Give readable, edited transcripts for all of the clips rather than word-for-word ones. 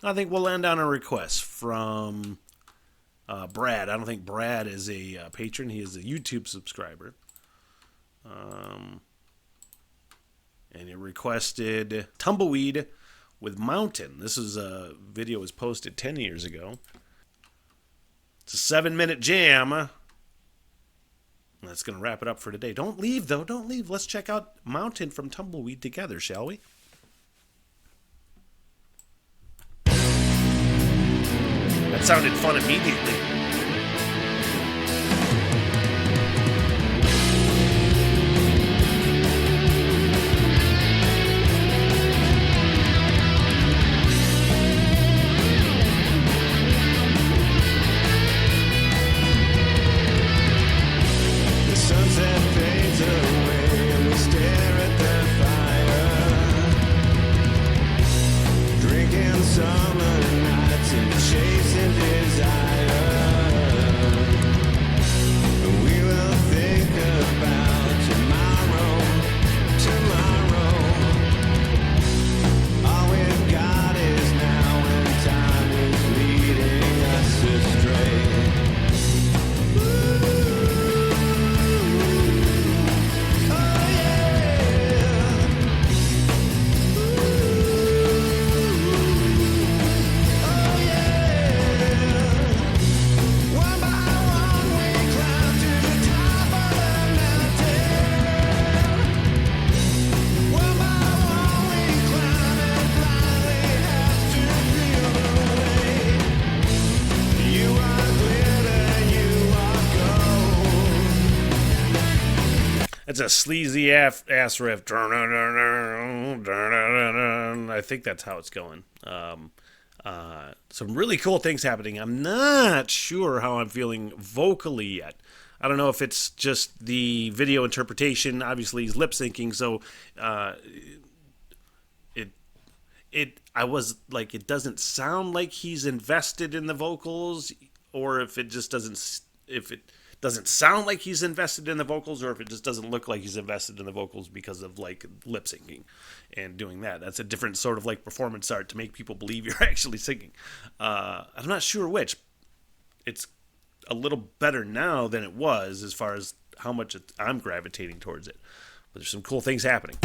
I think we'll end on a request from Brad. I don't think Brad is a patron. He is a YouTube subscriber. And he requested Tumbleweed with Mountain. This is a video was posted 10 years ago. It's a 7-minute jam. That's going to wrap it up for today. Don't leave, though. Don't leave. Let's check out Mountain from Tumbleweed together, shall we? That sounded fun immediately. It's a sleazy ass riff. I think that's how it's going. Some really cool things happening. I'm not sure how I'm feeling vocally yet. I don't know if it's just the video interpretation. Obviously, he's lip syncing, so I was like, it doesn't sound like he's invested in the vocals, or if it doesn't sound like he's invested in the vocals, or if it just doesn't look like he's invested in the vocals because of like lip syncing and doing that. That's a different sort of like performance art to make people believe you're actually singing. I'm not sure which. It's a little better now than it was as far as how much I'm gravitating towards it. But there's some cool things happening.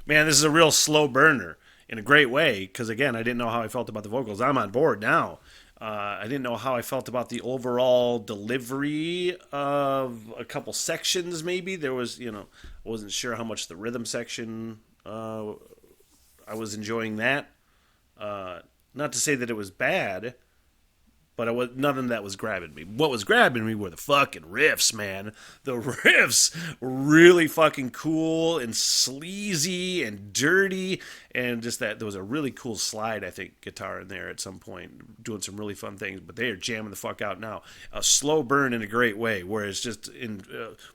Man, this is a real slow burner in a great way because, again, I didn't know how I felt about the vocals. I'm on board now. I didn't know how I felt about the overall delivery of a couple sections, maybe. There was, I wasn't sure how much the rhythm section, I was enjoying that. Not to say that it was bad, but none of that was grabbing me. What was grabbing me were the fucking riffs, man. The riffs were really fucking cool and sleazy and dirty, and just that there was a really cool slide, I think, guitar in there at some point, doing some really fun things. But they are jamming the fuck out now. A slow burn in a great way, where it's just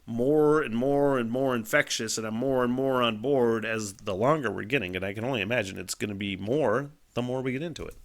more and more and more infectious, and I'm more and more on board as the longer we're getting. And I can only imagine it's going to be more the more we get into it.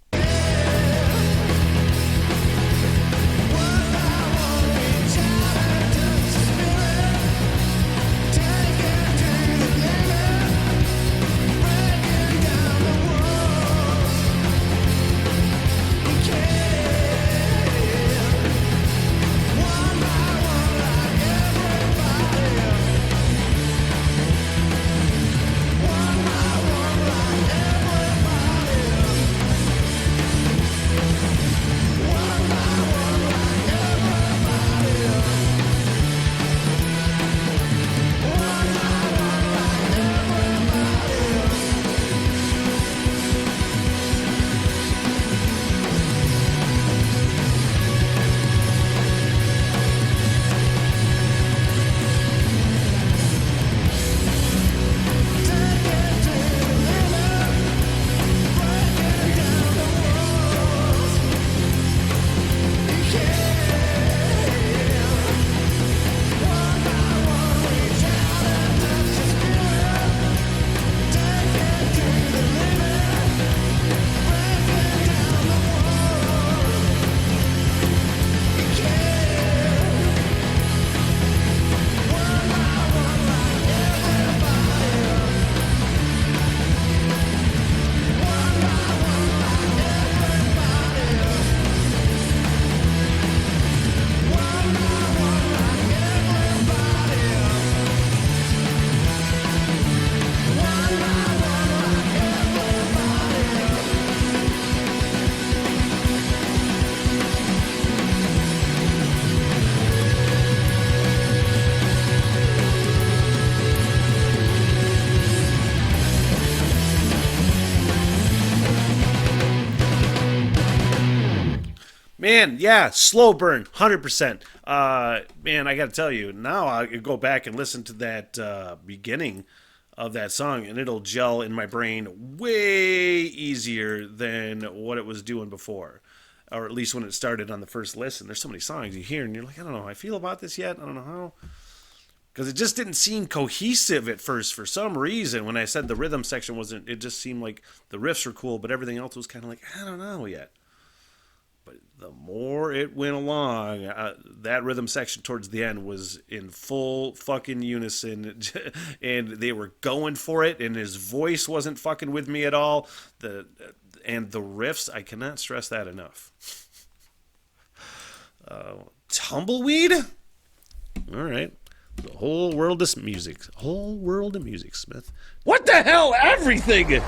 Man, yeah, slow burn, 100%. Man, I got to tell you, now I could go back and listen to that beginning of that song, and it'll gel in my brain way easier than what it was doing before. Or at least when it started on the first listen. There's so many songs you hear, and you're like, I don't know how I feel about this yet. I don't know how. Because it just didn't seem cohesive at first for some reason. When I said the rhythm section wasn't, it just seemed like the riffs were cool, but everything else was kind of like, I don't know yet. But the more it went along, that rhythm section towards the end was in full fucking unison, and they were going for it, and his voice wasn't fucking with me at all. And the riffs, I cannot stress that enough. Tumbleweed? All right. The whole world of music. Whole world of music, Smith. What the hell? Everything!